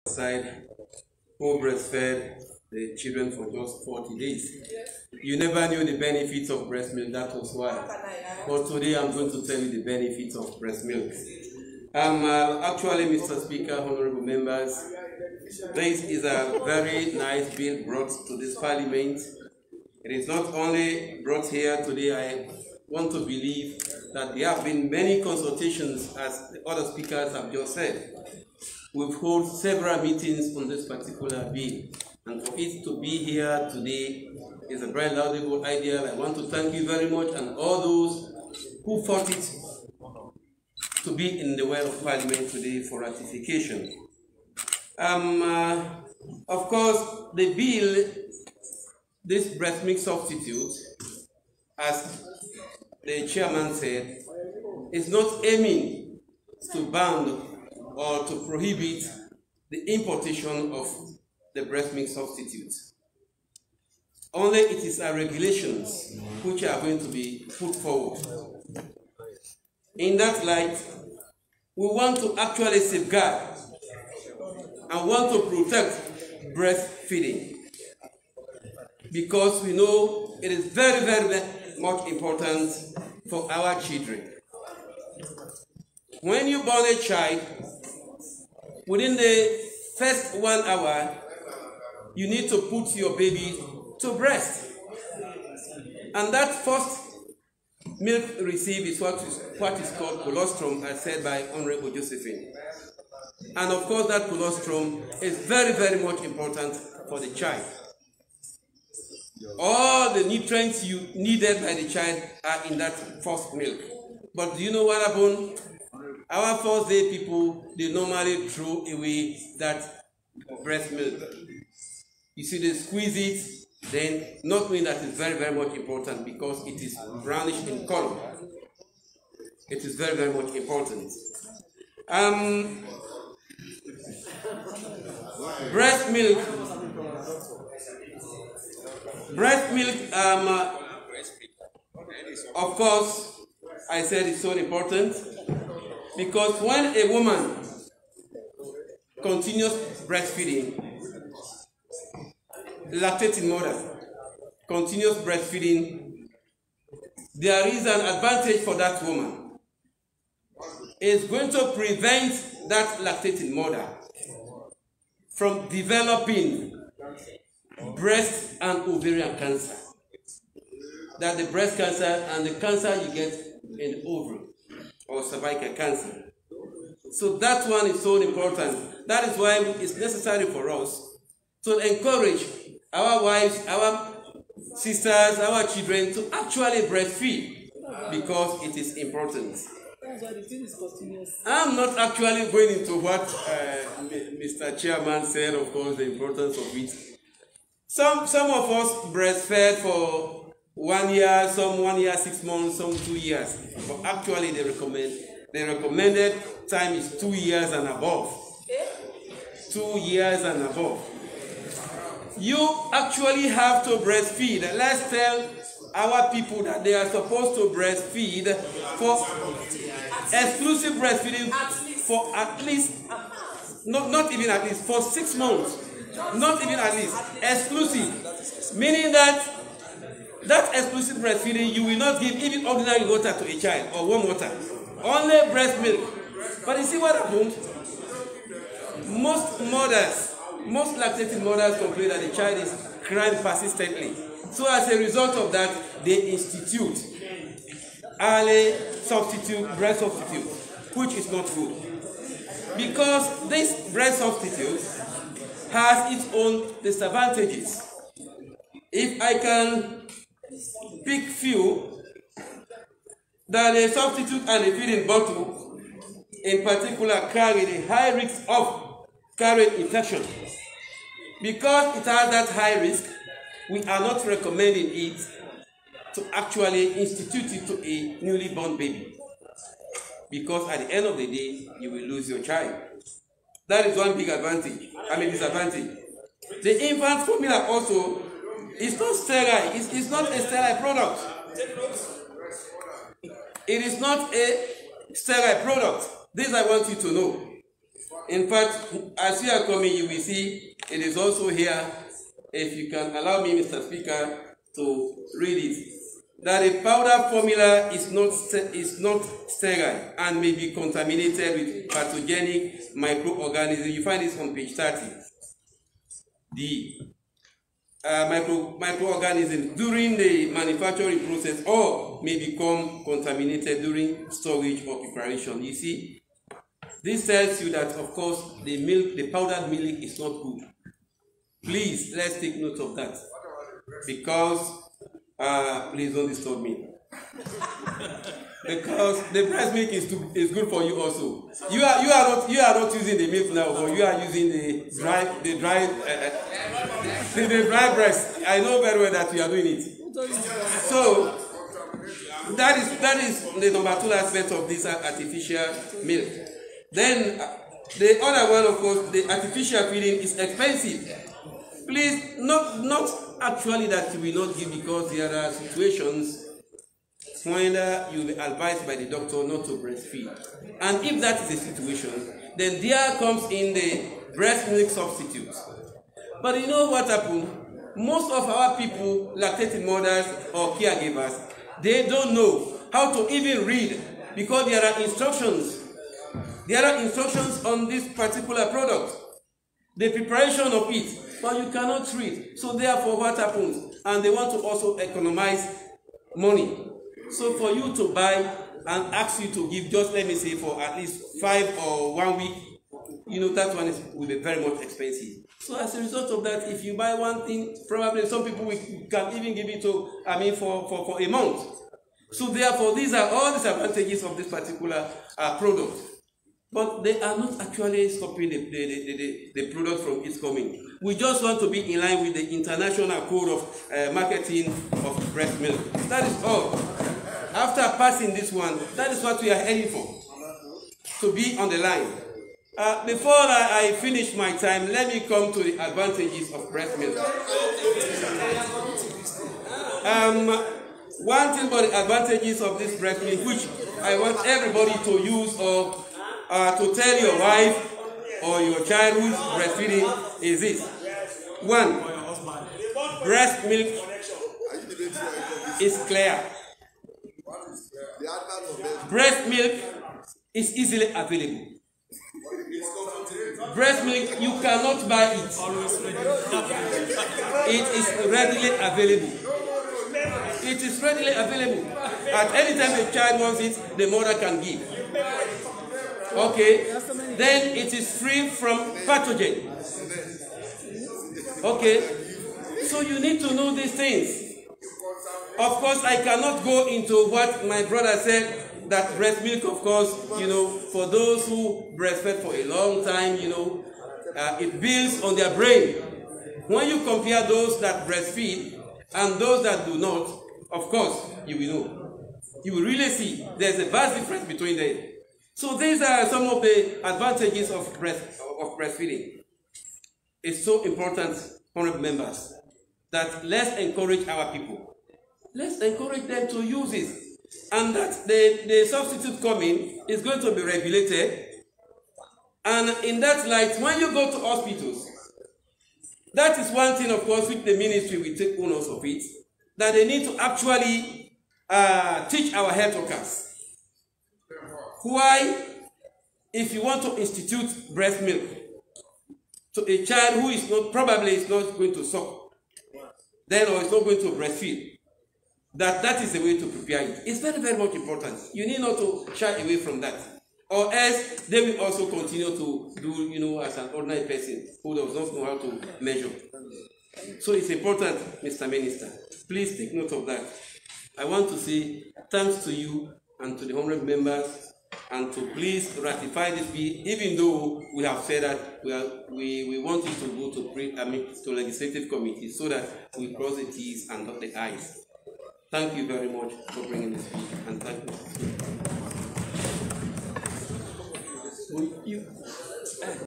side who breastfed the children for just 40 days. You never knew the benefits of breast milk, that was why. But today I'm going to tell you the benefits of breast milk. Actually, Mr. Speaker, honorable members, this is a very nice bill brought to this parliament. It is not only brought here today, I want to believe that there have been many consultations, as the other speakers have just said. We've held several meetings on this particular bill, and for it to be here today is a very laudable idea. I want to thank you very much and all those who fought it to be in the way of Parliament today for ratification. Of course, the bill, this breast milk substitute, as the chairman said, is not aiming to ban or to prohibit the importation of the breast milk substitute. Only it is our regulations which are going to be put forward. In that light, we want to actually safeguard and want to protect breastfeeding, because we know it is very, very much important for our children. When you born a child, within the first 1 hour, you need to put your baby to breast. And that first milk received is what is called colostrum, as said by Honorable Josephine. And of course, that colostrum is very, very much important for the child. All the nutrients you needed by the child are in that first milk. But do you know what happened? Our first day people, they normally throw away that breast milk. You see, they squeeze it, then not knowing that it's very, very much important because it is brownish in color. It is very, very much important. Breast milk. Of course, I said it's so important because when a woman continues breastfeeding, lactating mother continues breastfeeding, there is an advantage for that woman. It's going to prevent that lactating mother from developing breast and ovarian cancer. That the breast cancer and the cancer you get in the ovary or cervical cancer. So that one is so important. That is why it's necessary for us to encourage our wives, our sisters, our children to actually breastfeed because it is important. I'm not actually going into what Mr. Chairman said, of course, the importance of it. Some of us breastfed for 1 year, some 1 year, 6 months, some 2 years. But actually, the recommended time is 2 years and above. 2 years and above. You actually have to breastfeed. Let's tell our people that they are supposed to breastfeed for exclusive breastfeeding for at least, not even at least, for 6 months. Not even at least, exclusive. Meaning that exclusive breastfeeding, you will not give even ordinary water to a child or warm water. Only breast milk. But you see what happens? Most mothers, most lactating mothers complain that the child is crying persistently. So as a result of that, they institute early substitute, breast substitute, which is not good. Because this breast substitute has its own disadvantages. If I can pick few, that a substitute and a feeding bottle in particular carry the high risk of carrying infection. Because it has that high risk, we are not recommending it to actually institute it to a newly born baby. Because at the end of the day, you will lose your child. That is one big disadvantage. The infant formula also is not sterile. It's not a sterile product. It is not a sterile product. This I want you to know. In fact, as you are coming, you will see it is also here. If you can allow me, Mr. Speaker, to read it, that a powder formula is not sterile and may be contaminated with pathogenic microorganisms. You find this on page 30. The microorganisms during the manufacturing process or may become contaminated during storage or preparation. You see, this tells you that, of course, the powdered milk is not good. Please, let's take note of that, because please don't disturb me. Because the breast milk is good for you also. You are not using the milk now, but you are using the dry breast. I know very well that you are doing it. So that is the number 2 aspect of this artificial milk. Then the other one, of course, the artificial feeding is expensive. Please, not actually that you will not give, because there are situations when you will be advised by the doctor not to breastfeed. And if that is the situation, then there comes in the breast milk substitutes. But you know what happened? Most of our people, lactating mothers or caregivers, they don't know how to even read, because there are instructions. There are instructions on this particular product, the preparation of it, but you cannot read. So therefore, what happens? And they want to also economize money. So for you to buy and ask you to give, just let me say, for at least 5 or 1 week, you know, that one will be very much expensive. So as a result of that, if you buy one thing, probably some people can even give it to, for a month. So therefore, these are all disadvantages of this particular product. But they are not actually stopping the product from its coming. We just want to be in line with the International Code of Marketing of Breast Milk. That is all. After passing this one, that is what we are heading for, to be on the line. Before I finish my time, let me come to the advantages of breast milk. One thing about the advantages of this breast milk, which I want everybody to use or to tell your wife or your child who is breastfeeding, is this. 1, breast milk is clear. Breast milk is easily available. Breast milk, you cannot buy it. It is readily available. It is readily available. At any time a child wants it, the mother can give. Okay, then it is free from pathogen. Okay, so you need to know these things. Of course, I cannot go into what my brother said, that breast milk, of course, you know, for those who breastfed for a long time, you know, it builds on their brain. When you compare those that breastfeed and those that do not, of course, you will know. You will really see there's a vast difference between them. So these are some of the advantages of breastfeeding. It's so important, honorable members, that let's encourage our people. Let's encourage them to use it. And that the substitute coming is going to be regulated. And in that light, when you go to hospitals, that is one thing, of course, which the ministry will take owners of it, that they need to actually teach our health workers. Why, if you want to institute breast milk to a child who is not, probably is not going to suck, then or is not going to breastfeed, that is the way to prepare it. It's very, very much important. You need not to shy away from that. Or else they will also continue to do, you know, as an ordinary person who does not know how to measure. So it's important, Mr. Minister. Please take note of that. I want to say thanks to you and to the honorable members, and to please ratify this bill, even though we have said that we want it to go to legislative committee so that we cross the T's and dot the I's. Thank you very much for bringing this bill, and thank you.